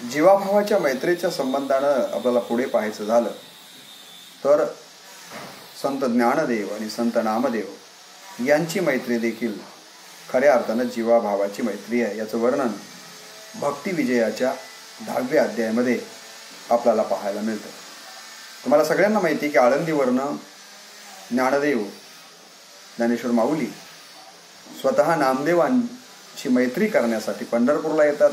जीवाभावाच्या मैत्रीच्या संबंधानं आपल्याला पुढे पाहायचं झालं तर संत ज्ञानदेव आणि संत नामदेव यांची मैत्री देखील खऱ्या अर्थानं जीवाभावाची मैत्री आहे. याचं वर्णन भक्ती विजयाच्या 10व्या अध्यायामध्ये आपल्याला पाहायला मिळतं. तुम्हाला सगळ्यांना माहिती आहे की आळंदीवरनं ज्ञानदेव ज्ञानेश्वर माऊली स्वतः नामदेवांची मैत्री करण्यासाठी पंढरपूरला येतात.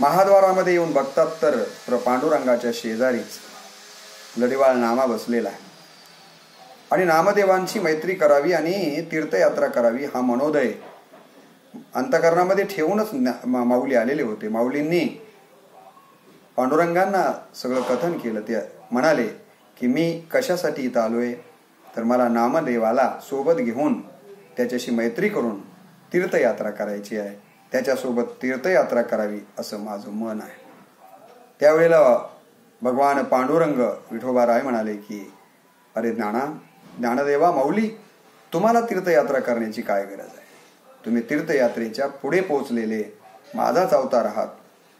महाद्वारामध्ये येऊन बघतात तर पांडुरंगाच्या शेजारीच लढीवाळ नामा बसलेला आहे आणि नामदेवांची मैत्री करावी आणि तीर्थयात्रा करावी हा मनोदय अंतःकरणामध्ये ठेवूनच माऊली आलेले होते. माऊलींनी पांडुरंगांना सगळं कथन केलं. ते म्हणाले की मी कशासाठी इथं आलोय तर मला नामदेवाला सोबत घेऊन त्याच्याशी मैत्री करून तीर्थयात्रा करायची आहे, त्याच्यासोबत तीर्थयात्रा करावी असं माझं मन आहे. त्यावेळेला भगवान पांडुरंग विठोबाराय म्हणाले की अरे ज्ञानदेवा माऊली, तुम्हाला तीर्थयात्रा करण्याची काय गरज आहे? तुम्ही तीर्थयात्रेच्या पुढे पोहोचलेले माझाच अवतार आहात,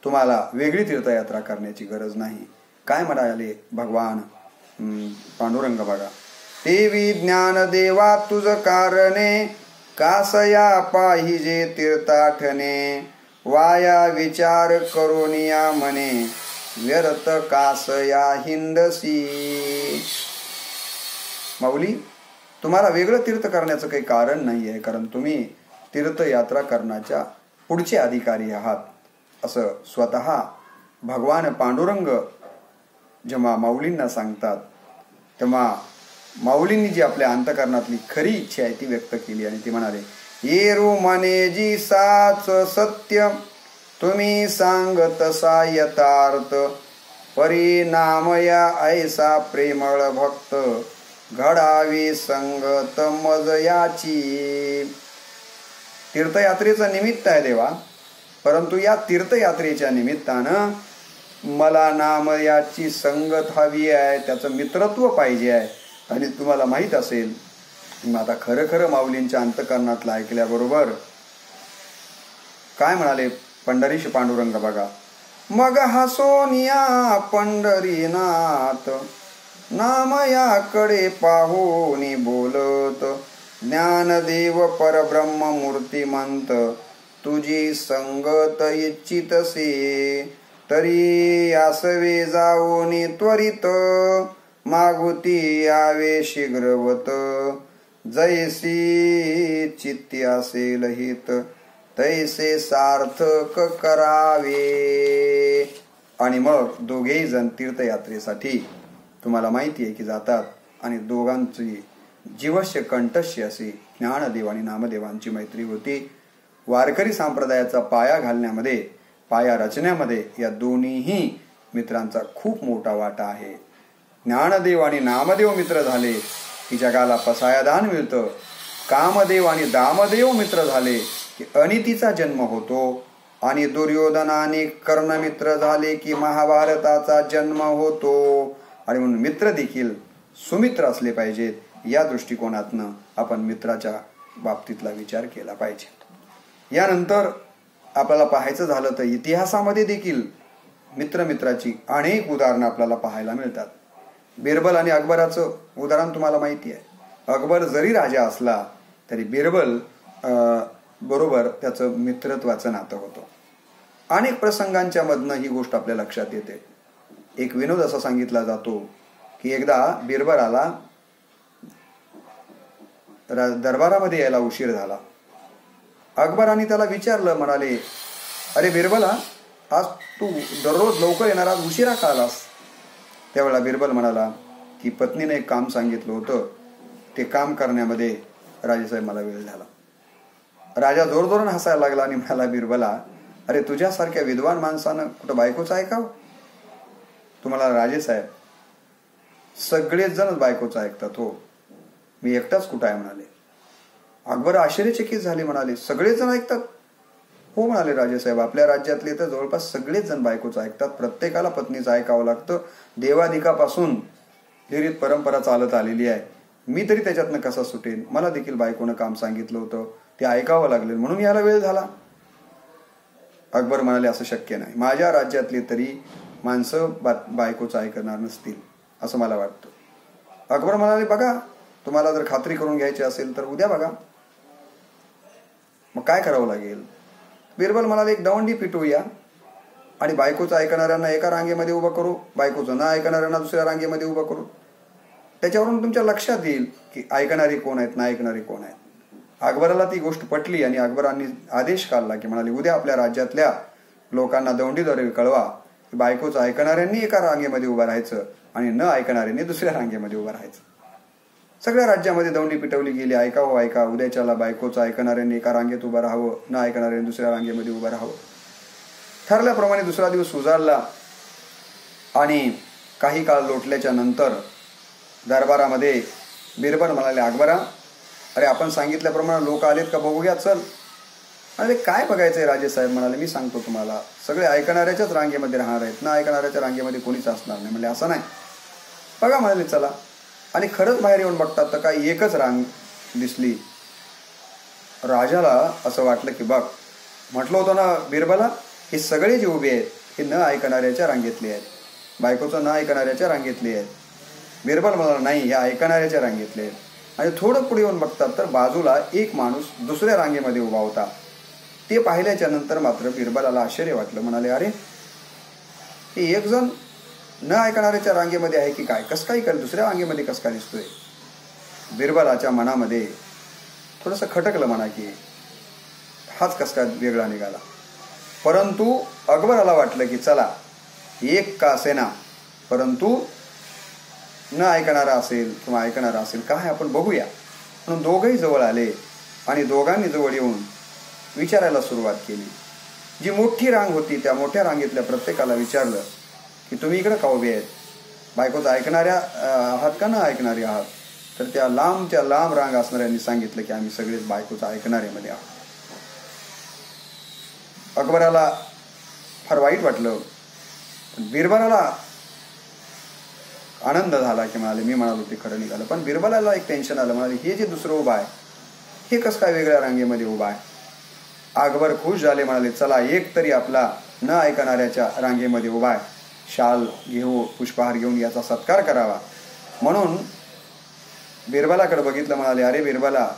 तुम्हाला वेगळी तीर्थयात्रा करण्याची गरज नाही. काय म्हणाले भगवान पांडुरंग बघा, देवी ज्ञानदेवा तुझ कारणे कासया पाहिजे तीर्थाटने, वाया विचार करोनिया मने व्यर्थ कासया हिंदसी. माऊली, तुम्हाला वेगळं तीर्थ करण्याचं काही कारण नाही आहे, कारण तुम्ही तीर्थयात्रा करण्याच्या पुढचे अधिकारी आहात असं स्वतः भगवान पांडुरंग जेव्हा माऊलींना सांगतात तेव्हा माऊलींनी जी आपल्या अंतःकरणातली खरी इच्छा आहे ती व्यक्त केली आणि ती म्हणाले, येरू मने जी साच सत्य तुम्ही सांगत सा यथार्थ, परिणाम या ऐसा प्रेमळ भक्त घडावी संगत मज याची. तीर्थयात्रेचं निमित्त आहे देवा, परंतु या तीर्थयात्रेच्या निमित्तानं मला नाम याची संगत हवी आहे, त्याचं मित्रत्व पाहिजे आहे. आणि तुम्हाला माहीत असेल आता खरं खरं माऊलींच्या अंतःकरणातलं ऐकल्याबरोबर काय म्हणाले पंढरीश पांडुरंग बघा, मग हसोनिया पंढरीनाथ नाम याकडे पाहोनी बोलत, ज्ञानदेव परब्रह्म मूर्तिमंत तुझी संगत इच्छितसे, तरी आसवे जाओनी त्वरित मागुती यावे शीघ्रवत, जैसी चित्ती असेल हित तैसे सार्थक करावे. आणि मग दोघेही जण तीर्थयात्रेसाठी तुम्हाला माहिती आहे की जातात आणि दोघांची जीवस्य कंठस्य अशी ज्ञानदेव आणि नामदेवांची मैत्री होती. वारकरी संप्रदायाचा पाया घालण्यामध्ये, पाया रचण्यामध्ये या दोन्हीही मित्रांचा खूप मोठा वाटा आहे. ज्ञानदेव आणि नामदेव मित्र झाले की जगाला पसायदान मिळतं. कामदेव आणि दामदेव मित्र झाले की अनितीचा जन्म होतो. आणि दुर्योधनाने कर्णमित्र झाले की महाभारताचा जन्म होतो. आणि म्हणून मित्र देखील सुमित्र असले पाहिजेत. या दृष्टिकोनातनं आपण मित्राच्या बाबतीतला विचार केला पाहिजे. यानंतर आपल्याला पाहायचं झालं तर इतिहासामध्ये देखील मित्राची अनेक उदाहरणं आपल्याला पाहायला मिळतात. बिरबल आणि अकबराचं उदाहरण तुम्हाला माहिती आहे. अकबर जरी राजा असला तरी बिरबल बरोबर त्याचं मित्रत्वाचं नातं होतं. अनेक प्रसंगांच्या मधनं ही गोष्ट आपल्या लक्षात येते. एक विनोद असा सांगितला जातो की एकदा बिरबलाला दरबारामध्ये यायला उशीर झाला. अकबराने त्याला विचारलं, म्हणाले, अरे बिरबला, आज तू दररोज लवकर येणार, आज उशिरा का आलास? त्यावेळेला बिरबल म्हणाला की पत्नीने एक काम सांगितलं होतं, ते काम करण्यामध्ये राजेसाहेब मला वेळ झाला. राजा जोरजोरानं हसायला लागला आणि म्हणाला बिरबला, अरे तुझ्यासारख्या विद्वान माणसानं कुठं बायकोचं ऐकावं? तुम्हाला राजेसाहेब सगळेच जणच बायकोचं ऐकतात हो, मी एकटाच कुठं आहे म्हणाले. अकबर आश्चर्यचकित झाले, म्हणाले सगळेच जण ऐकतात? हो म्हणाले राजेसाहेब, आपल्या राज्यातले तर जवळपास सगळेच जण बायकोचं ऐकतात, प्रत्येकाला पत्नीचं ऐकावं लागतं. देवादिकापासून हिरीत परंपरा चालत आलेली आहे, मी तरी त्याच्यातनं कसा सुटेन? मला देखील बायकोनं काम सांगितलं होतं, ते ऐकावं लागले म्हणून याला वेळ झाला. अकबर म्हणाले असं शक्य नाही, माझ्या राज्यातली तरी माणसं बायकोचं ऐकणार नसतील असं मला वाटतं. अकबर म्हणाले बघा, तुम्हाला जर खात्री करून घ्यायची असेल तर उद्या बघा. मग काय करावं लागेल? बिरबल म्हणाले एक दवंडी पिटवूया आणि बायकोचं ऐकणाऱ्यांना एका रांगेमध्ये उभं करू, बायकोचं न ऐकणाऱ्यांना दुसऱ्या रांगेमध्ये उभं करू. त्याच्यावरून तुमच्या लक्षात येईल की ऐकणारी कोण आहेत, ना ऐकणारी कोण आहेत. अकबराला ती गोष्ट पटली आणि अकबरांनी आदेश काढला की म्हणाले उद्या आपल्या राज्यातल्या लोकांना दौंडीद्वारे कळवा की बायकोचं ऐकणाऱ्यांनी एका रांगेमध्ये उभं राहायचं आणि न ऐकणाऱ्यांनी दुसऱ्या रांगेमध्ये उभं राहायचं. सगळ्या राज्यामध्ये दौंडी पिटवली गेली. ऐकावं ऐका, उद्याच्याला बायकोचं ऐकणाऱ्यांनी एका रांगेत उभं राहावं, न ऐकणाऱ्यांनी दुसऱ्या रांगेमध्ये उभं राहावं. ठरल्याप्रमाणे दुसरा दिवस उजाडला आणि काही काळ लोटल्याच्या नंतर दरबारामध्ये बिरबल म्हणाले अकबरा, अरे आपण सांगितल्याप्रमाणे लोक आलेत का बघूया, चल. म्हणाले काय बघायचंय राजेसाहेब? म्हणाले मी सांगतो तुम्हाला, सगळे ऐकणाऱ्याच्याच रांगेमध्ये राहणार आहेत, ना ऐकणाऱ्याच्या रांगेमध्ये कोणीच असणार नाही. म्हणजे असं नाही, बघा म्हणाले चला. आणि खरंच बाहेर येऊन बघतात तर काही एकच रांग दिसली. राजाला असं वाटलं की बघ, म्हटलं होतं ना बिरबला, हे सगळे जे उभे आहेत हे न ऐकणाऱ्याच्या रांगेतले आहेत, बायकोचं न ऐकणाऱ्याच्या रांगेतले आहेत. बिरबल म्हणाला नाही, हे ऐकणाऱ्याच्या रांगेतले आहेत. आणि थोडं पुढे येऊन बघतात तर बाजूला एक माणूस दुसऱ्या रांगेमध्ये उभा होता. ते पाहिल्याच्या नंतर मात्र बिरबलाला आश्चर्य वाटलं. म्हणाले अरे, हे एक जण न ऐकणाऱ्याच्या रांगेमध्ये आहे की काय, कस काय दुसऱ्या रांगेमध्ये कस काय दिसतोय? बिरबलाच्या मनामध्ये थोडंसं खटकलं म्हणा की हाच कस काय वेगळा निघाला. परंतु अकबराला वाटलं की चला, एक का असेना परंतु न ऐकणारा असेल किंवा ऐकणारा असेल काय आपण बघूया. म्हणून दोघंही जवळ आले आणि दोघांनी जवळ येऊन विचारायला सुरुवात केली. जी मोठी रांग होती त्या मोठ्या रांगेतल्या प्रत्येकाला विचारलं की तुम्ही इकडे का उभे आहेत, बायकोचं ऐकणाऱ्या आहात का न ऐकणारे आहात? तर त्या लांबच्या लांब रांग असणाऱ्यांनी सांगितलं की आम्ही सगळेच बायकोचं ऐकणाऱ्यामध्ये आहोत. अकबराला फार वाईट वाटलं. बिरबलाला आनंद झाला की म्हणाले मी म्हणालो ते खरं निघालं. पण बिरबलाला एक टेन्शन आलं. म्हणाले हे जे दुसरं उभा आहे हे कसं काय वेगळ्या रांगेमध्ये उभा आहे? अकबर खुश झाले. म्हणाले चला, एक तरी आपला न ऐकणाऱ्याच्या रांगेमध्ये उभा आहे, शाल घेऊ, पुष्पहार घेऊन याचा सत्कार करावा. म्हणून बिरबलाकडे बघितलं. म्हणाले अरे बिरबला,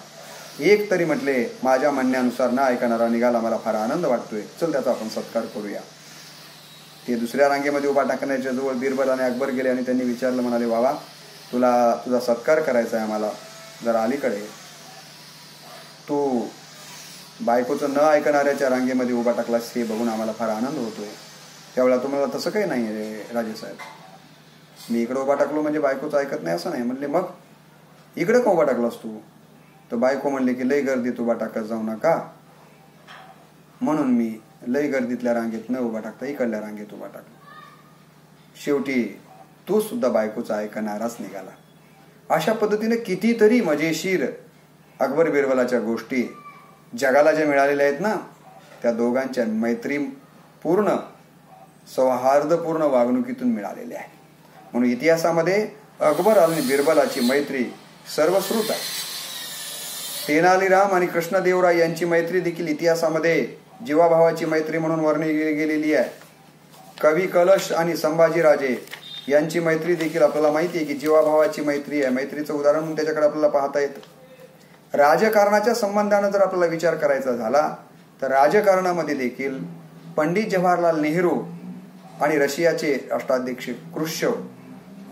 एक तरी म्हटले माझ्या म्हणण्यानुसार न ऐकणारा निघाला, मला फार आनंद वाटतोय, चल त्याचा आपण सत्कार करूया. ते दुसऱ्या रांगेमध्ये उभा टाकण्याच्या जवळ बिरबल आणि अकबर गेले आणि त्यांनी विचारलं. म्हणाले बाबा, तुझा सत्कार करायचा आहे आम्हाला, जरा अलीकडे तू बायकोचं न ऐकणाऱ्याच्या रांगेमध्ये उभा टाकलास हे बघून आम्हाला फार आनंद होतोय. त्यावेळेला तुम्हाला तसं काही नाही रे राजेसाहेब, मी इकडे उभा टाकलो म्हणजे बायकोचं ऐकत नाही असं नाही. म्हणले मग इकडे का उभा टाकलास तू? तर बायको म्हणले की लय गर्दीत उभा टाकत जाऊ नका, म्हणून मी लय गर्दीतल्या रांगेत न उभा टाकता इकडल्या रांगेत उभा टाकला. शेवटी तो सुद्धा बायकोचा ऐकणाराच निघाला. अशा पद्धतीने कितीतरी मजेशीर अकबर बिरबलाच्या गोष्टी जगाला ज्या मिळालेल्या आहेत ना, त्या दोघांच्या मैत्रीपूर्ण सौहार्दपूर्ण वागणुकीतून मिळालेल्या आहे. म्हणून इतिहासामध्ये अकबर आणि बिरबलाची मैत्री सर्वश्रुत आहे. तेनालीराम आणि कृष्णदेवराय यांची मैत्री देखील इतिहासामध्ये जीवाभावाची मैत्री म्हणून वर्णिली गेलेली आहे. कवी कलश आणि संभाजीराजे यांची मैत्री देखील आपल्याला माहिती आहे की जीवाभावाची मैत्री आहे. मैत्रीचं उदाहरण म्हणून त्याच्याकडे आपल्याला पाहता येतं. राजकारणाच्या संबंधानं जर आपल्याला विचार करायचा झाला तर राजकारणामध्ये देखील पंडित जवाहरलाल नेहरू आणि रशियाचे राष्ट्राध्यक्ष क्रुश्चव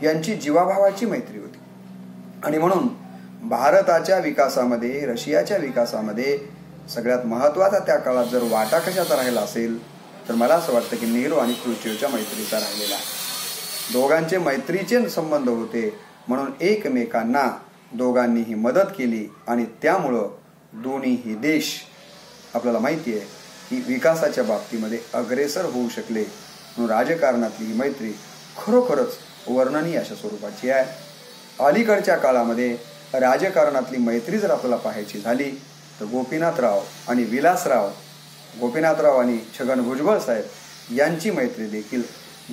यांची जीवाभावाची मैत्री होती. आणि म्हणून भारताच्या विकासामध्ये, रशियाच्या विकासामध्ये सगळ्यात महत्वाचा त्या काळात जर वाटा कशाचा राहिला असेल तर मला असं वाटतं की नेहरू आणि क्रुश्चवच्या मैत्रीचा राहिलेला आहे. दोघांचे मैत्रीचे संबंध होते म्हणून एकमेकांना दोघांनीही मदत केली आणि त्यामुळं दोन्हीही देश आपल्याला माहिती आहे की विकासाच्या बाबतीमध्ये अग्रेसर होऊ शकले. म्हणून राजकारणातली ही मैत्री खरोखरच वर्णनीय अशा स्वरूपाची आहे. अलीकडच्या काळामध्ये राजकारणातली मैत्री जर आपल्याला पाहायची झाली तर गोपीनाथराव आणि विलासराव, गोपीनाथराव आणि छगन भुजबळ साहेब यांची मैत्री देखील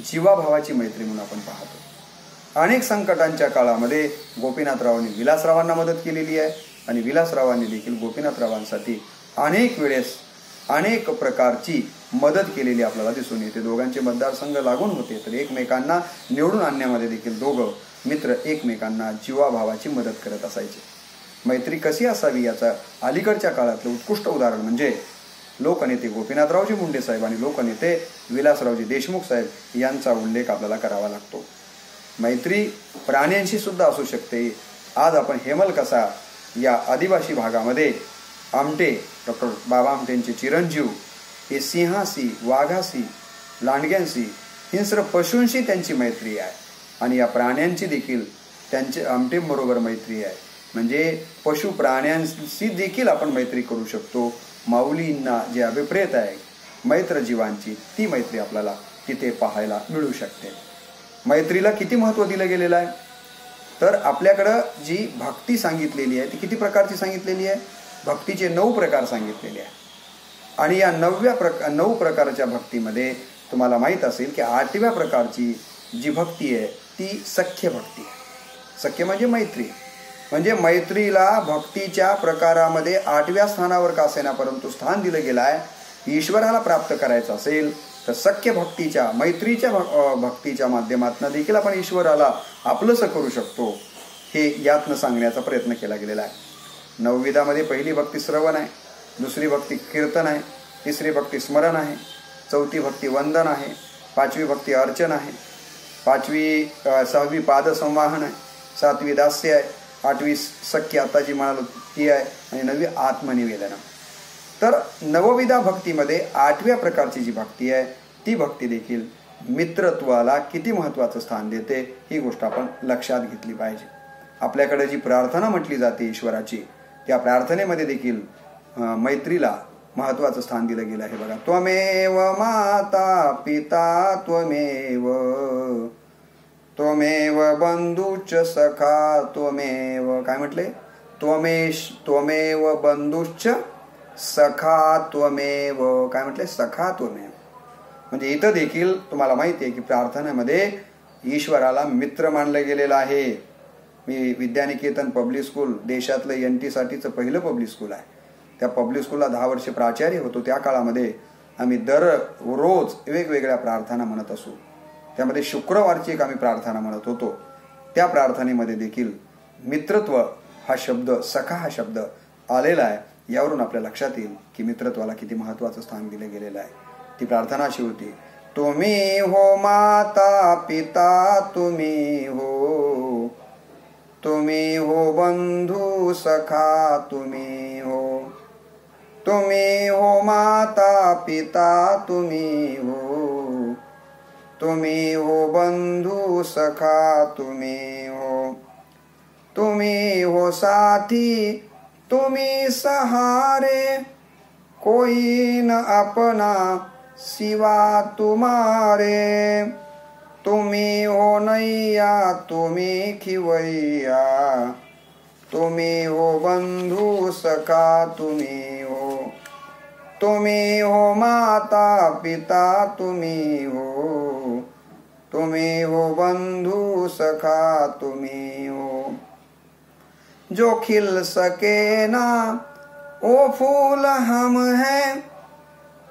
जीवाभावाची मैत्री म्हणून आपण पाहतो. अनेक संकटांच्या काळामध्ये गोपीनाथरावांनी विलासरावांना मदत केलेली आहे आणि विलासरावांनी देखील गोपीनाथरावांसाठी अनेक वेळेस अनेक प्रकारची मदत केलेली आपल्याला दिसून येते. दोघांचे मतदारसंघ लागून होते, तर एकमेकांना निवडून आणण्यामध्ये देखील दोघं मित्र एकमेकांना जीवाभावाची मदत करत असायचे. मैत्री कशी असावी याचा अलीकडच्या काळातलं उत्कृष्ट उदाहरण म्हणजे लोकनेते गोपीनाथरावजी मुंडे साहेब आणि लोकनेते विलासरावजी देशमुख साहेब यांचा उल्लेख आपल्याला करावा लागतो. मैत्री प्राण्यांशी सुद्धा असू शकते. आज आपण हेमलकसा या आदिवासी भागामध्ये आमटे, डॉक्टर बाबा आमटेंचे चिरंजीव हे सिंहाशी, वाघाशी, लांडग्यांशी, हिंस्र पशूंशी त्यांची मैत्री आहे आणि या प्राण्यांची देखील त्यांचे आमटेंबरोबर मैत्री आहे. म्हणजे पशु प्राण्यांशी देखील आपण मैत्री करू शकतो. माऊलींना जे अभिप्रेत आहे मैत्र जीवांची, ती मैत्री आपल्याला तिथे पाहायला मिळू शकते. मैत्रीला किती महत्त्व दिलं गेलेलं आहे तर आपल्याकडं जी भक्ती सांगितलेली आहे ती किती प्रकारची सांगितलेली आहे? भक्तीचे 9 प्रकार सांगितलेले आहे आणि या 9 प्रकारच्या भक्तीमध्ये तुम्हाला माहीत असेल की 8व्या प्रकारची जी भक्ती आहे ती सख्य भक्ती आहे. सख्य म्हणजे मैत्री. म्हणजे मैत्रीला भक्तीच्या प्रकारामध्ये 8व्या स्थानावर का असेना परंतु स्थान दिलं गेलं आहे. ईश्वराला प्राप्त करायचं असेल तर सख्य भक्तीच्या, मैत्रीच्या भक्तीच्या माध्यमातून देखील आपण ईश्वराला आपलंसं करू शकतो, हे यातनं सांगण्याचा प्रयत्न केला गेलेला आहे. 9विधामध्ये पहिली भक्ती श्रवण आहे, दुसरी भक्ती कीर्तन आहे, तिसरी भक्ती स्मरण आहे, चौथी भक्ती वंदन आहे, 5वी भक्ती अर्चन आहे, 6वी पादसंवाहन आहे, 7वी दास्य आहे, 8वी सख्य आता जी म्हणालो ती आहे आणि 9वी आत्मनिवेदन. तर 9विधा भक्तीमध्ये 8व्या प्रकारची जी भक्ती आहे ती भक्ती देखील मित्रत्वाला किती महत्त्वाचं स्थान देते ही गोष्ट आपण लक्षात घेतली पाहिजे. आपल्याकडे जी प्रार्थना म्हटली जाते ईश्वराची, त्या प्रार्थनेमध्ये देखील मैत्रीला महत्त्वाचं स्थान दिलं गेलं आहे. बघा, त्वमेव माता पिता त्वमेव, त्वमेव बंधुश्च सखा त्वमेव. काय म्हटले? त्वमेव बंधुश्च सखा त्वमेव. काय म्हटले? सखा त्वमेव. म्हणजे इथं देखील तुम्हाला माहिती आहे की प्रार्थनेमध्ये ईश्वराला मित्र मानलं गेलेलं आहे. मी विद्यानिकेतन पब्लिक स्कूल देशातलं NT साठीचं पहिलं पब्लिक स्कूल आहे. त्या पब्लिक स्कूलला 10 वर्ष प्राचार्य होतो. त्या काळामध्ये आम्ही दररोज वेगवेगळ्या प्रार्थना म्हणत असू. त्यामध्ये शुक्रवारची एक आम्ही प्रार्थना म्हणत होतो. त्या प्रार्थनेमध्ये देखील मित्रत्व हा शब्द, सखा हा शब्द आलेला आहे. यावरून आपल्या लक्षात येईल की मित्रत्वाला किती महत्त्वाचं स्थान दिलं गेलेलं आहे. ती प्रार्थना अशी होती, तुम्ही हो माता पिता तुम्ही हो, तुम्ही हो बंधू सखा तुम्ही हो, तुम्ही हो माता पिता तुम्ही हो, तुम्ही हो बंधू सखा तुम्ही हो, तुम्ही हो साथी तुम्ही सहारे, कोई न अपना सिवा तुम्हारे, तुम्ही हो नैया तुम्ही खिवैया, तुम्ही हो बंधू सखा तुम्ही हो, तुम्ही हो माता पिता तुम्ही हो, तुम्ही हो बंधू सखा तुम्ही हो. जो खिल सके ना ओ फूल हम हैं,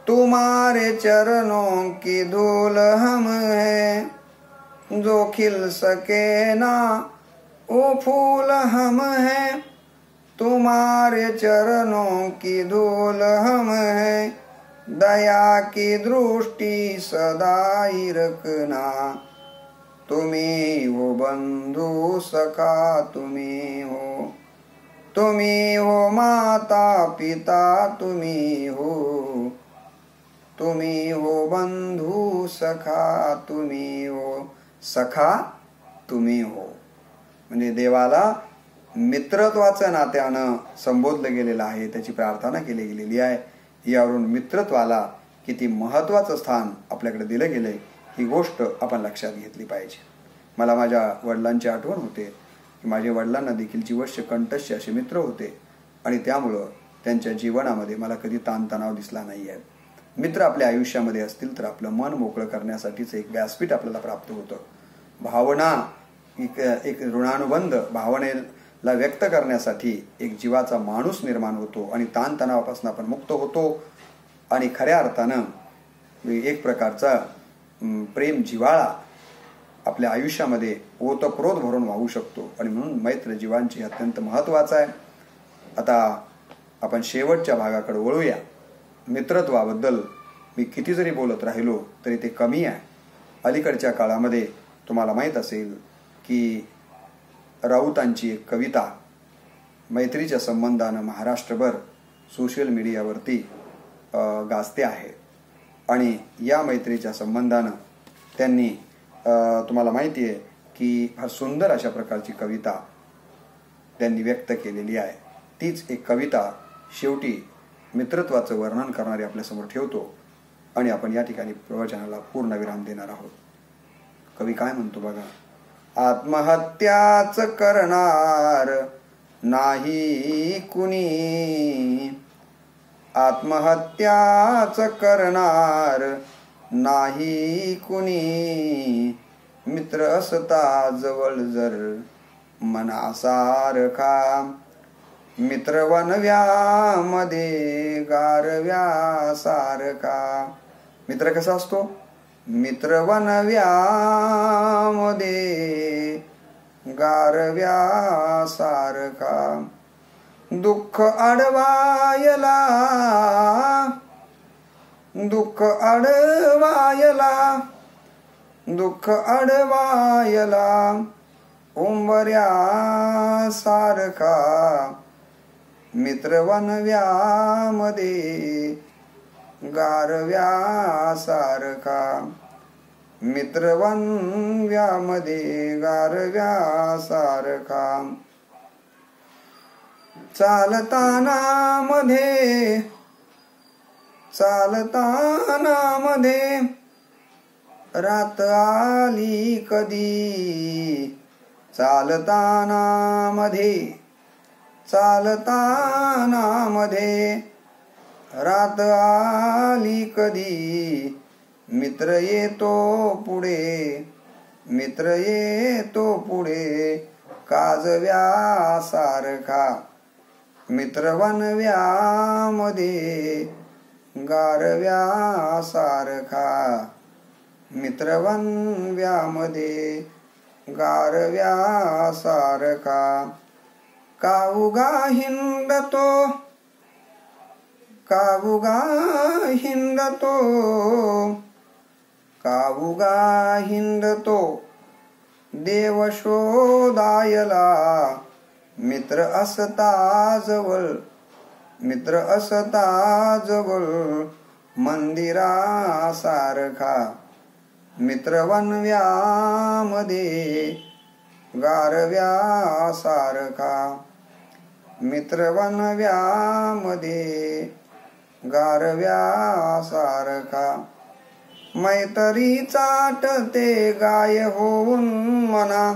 तुम्हारे चरणों की धूल हम हैं. जो खिल सके ना ओ फूल हम हैं, तुम्हारे चरणों की धूल हम हैं. दया की दृष्टि सदाई रखना, तुम्ही हो बंधू सखा तुम्ही हो, तुम्ही हो माता पिता तुम्ही हो, तुम्ही हो बंधू सखा तुम्ही हो. सखा तुम्ही हो म्हणजे देवाला मित्रत्वाचं नात्यानं संबोधलं गेलेलं आहे, त्याची प्रार्थना केली गेलेली आहे. यावरून मित्रत्वाला किती महत्त्वाचं स्थान आपल्याकडे दिलं गेलंय ही गोष्ट आपण लक्षात घेतली पाहिजे. मला माझ्या वडिलांची आठवण होते की माझ्या वडिलांना देखील जीवश्य कंठस्य असे मित्र होते आणि त्यामुळं त्यांच्या जीवनामध्ये मला कधी ताणतणाव दिसला नाही आहे. मित्र आपल्या आयुष्यामध्ये असतील तर आपलं मन मोकळं करण्यासाठीच एक व्यासपीठ आपल्याला प्राप्त होतं. भावना, एक ऋणानुबंध भावनेला व्यक्त करण्यासाठी एक जीवाचा माणूस निर्माण होतो आणि ताणतणावापासून आपण मुक्त होतो आणि खऱ्या अर्थानं एक प्रकारचा प्रेम जिव्हाळा आपल्या आयुष्यामध्ये ओतप्रोत भरून वाहू शकतो. आणि म्हणून मैत्र जीवांची अत्यंत महत्वाचा आहे. आता आपण शेवटच्या भागाकडे वळूया. मित्रत्वाबद्दल मी किती जरी बोलत राहिलो तरी ते कमी आहे. अलीकडच्या काळामध्ये तुम्हाला माहीत असेल की राऊतांची एक कविता मैत्रीच्या संबंधानं महाराष्ट्रभर सोशल मीडियावरती गाजते आहे. आणि या मैत्रीच्या संबंधानं त्यांनी तुम्हाला माहिती आहे की फार सुंदर अशा प्रकारची कविता त्यांनी व्यक्त केलेली आहे. तीच एक कविता शेवटी मित्रत्वाचं वर्णन करणारी आपल्यासमोर ठेवतो आणि आपण या ठिकाणी प्रवचनाला पूर्ण विराम देणार आहोत. कवी काय म्हणतो बघा. आत्महत्याच करणार नाही कुणी, आत्महत्याच करणार नाही कुणी, मित्र असता जवळ जर मनासारखा, मित्र वनव्यामध्ये गारव्यासारखा. मित्र कसा असतो? मित्र वनव्यामध्ये गारव्यासारखा. दुःख अडवायला, दुःख अडवायला, दुःख अडवायला उंबऱ्यासारखा, मित्र वनव्यामध्ये गारव्यासारखा, मित्र वनव्यामध्ये गारव्यासारखा. चालताना मध्ये, चालताना मध्ये रात आली कधी, चालताना मध्ये, चालताना मध्ये रात आली कधी, मित्र येतो पुढे, मित्र येतो पुढे काजव्यासारखा, मित्र वनव्यामध्ये गारव्यासारखा, मित्र वनव्यामध्ये गारव्यासारखा. काऊगा हिंडतो, काऊगा हिंडतो, काऊगा हिंडतो देव शोधायला, मित्र असता जवळ, मित्र असता जवळ मंदिरासारखा, मित्र वनव्यामध्ये गारव्यासारखा, मित्र वनव्यामध्ये गारव्यासारखा. मैत्री चाटते गाय होऊन मना,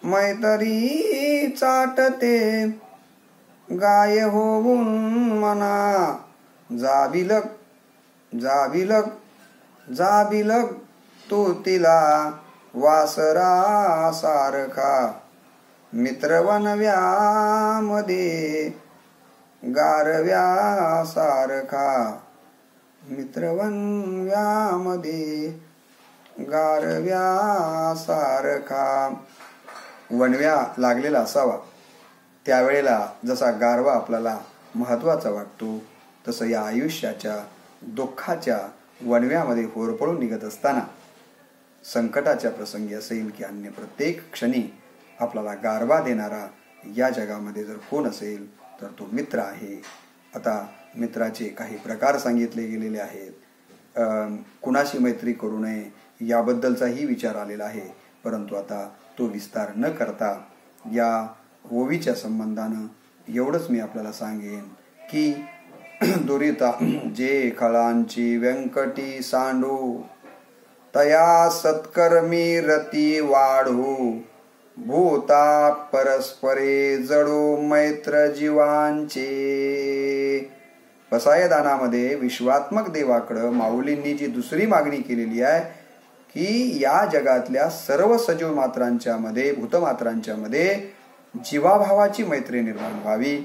मैत्री चाटते गाय होऊन मना, जाबिलक, जाबिलक, जाबिलक तू तिला वासरासारखा, मित्र वनव्यामध्ये गारव्यासारखा, मित्र वनव्यामध्ये गारव्यासारखा. वनव्या लागलेला असावा त्यावेळेला जसा गारवा आपल्याला महत्वाचा वाटतो तसं या आयुष्याच्या दुःखाच्या वनव्यामध्ये होरपळून निघत असताना संकटाच्या प्रसंगी असेल की अन्य प्रत्येक क्षणी आपल्याला गारवा देणारा या जगामध्ये जर कोण असेल तर तो मित्र आहे. आता मित्राचे काही प्रकार सांगितले गेलेले आहेत. कुणाशी मैत्री करू नये याबद्दलचाही विचार आलेला आहे. परंतु आता तो विस्तार न करता या ओवीच्या संबंधानं एवढंच मी आपल्याला सांगेन की दुरिता जे खळांची व्यंकटी सांडू, तया सत्कर्मी रती वाढू, भूता परस्परे जडो मैत्र जीवांचे. पसायदानामध्ये विश्वात्मक देवाकडं माऊलींनी जी दुसरी मागणी केलेली आहे की या जगातल्या सर्व सजीव मात्रांच्या मध्ये, भूतमात्रांच्या मध्ये जीवाभावाची मैत्री निर्माण व्हावी.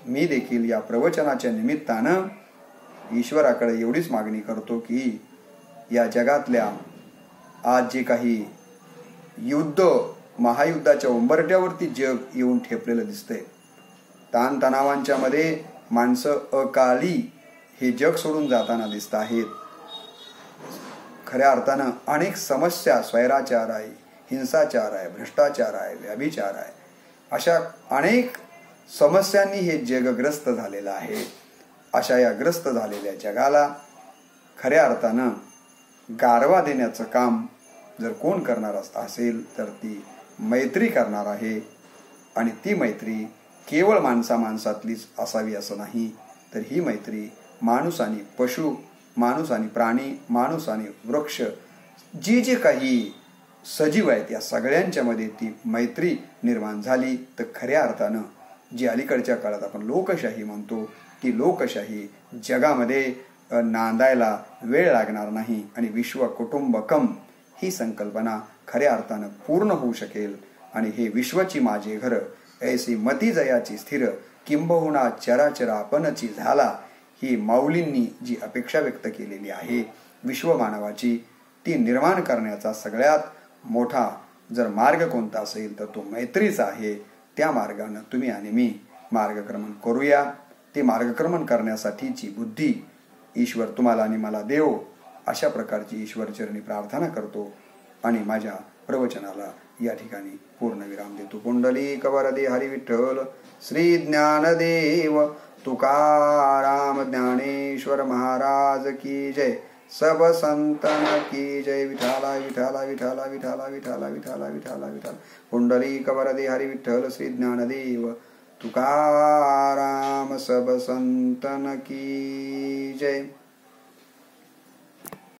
मी देखील या प्रवचनाच्या निमित्तानं ईश्वराकडे एवढीच मागणी करतो की या जगातल्या आज जे काही युद्ध महायुद्धाच्या उंबरट्यावरती जग येऊन ठेपलेलं दिसतंय, ताणतणावांच्या मध्ये माणसं अकाली हे जग सोडून जाताना दिसत आहेत. खऱ्या अर्थानं अनेक समस्या, स्वैराचार आहे, हिंसाचार आहे, भ्रष्टाचार आहे, व्यभिचार आहे, अशा अनेक समस्यांनी हे जग ग्रस्त झालेलं आहे. अशा या ग्रस्त झालेल्या जगाला खऱ्या अर्थानं गारवा देण्याचं काम जर कोण करणार असेल तर ती मैत्री करणार आहे. आणि ती मैत्री केवळ माणसातलीच असावी असं नाही, तर ही मैत्री माणूस आणि पशु, माणूस आणि प्राणी, माणूस आणि वृक्ष, जे काही सजीव आहेत या सगळ्यांच्या मध्ये ती मैत्री निर्माण झाली तर खऱ्या अर्थानं जी अलीकडच्या काळात आपण लोकशाही म्हणतो ती लोकशाही जगामध्ये नांदायला वेळ लागणार नाही आणि विश्व कुटुंबकम ही संकल्पना खऱ्या अर्थानं पूर्ण होऊ शकेल. आणि हे विश्वची माझे घर ऐसी मती जयाची स्थिर किंबहुना चराचर आपणची झाला, ही माऊलींनी जी अपेक्षा व्यक्त केलेली आहे विश्वमानवाची, ती निर्माण करण्याचा सगळ्यात मोठा जर मार्ग कोणता असेल तर तो मैत्रीचा आहे. त्या मार्गानं तुम्ही आणि मी मार्गक्रमण करूया. ते मार्गक्रमण करण्यासाठीची बुद्धी ईश्वर तुम्हाला आणि मला देव, अशा प्रकारची ईश्वरचरणी प्रार्थना करतो आणि माझ्या प्रवचनाला या ठिकाणी पूर्णविराम देतो. पुंडलिक वरदे हरी विठ्ठल श्री ज्ञानदेव तुकाराम ज्ञानेश्वर महाराज की जय. सब संतन की जय. विठाला विठाला विठाला विठाला विठाला विठाला विठाला विठाला. पुंडलिक वरदे हरी विठ्ठल श्री ज्ञानदेव तुकाराम सब संतन की जय.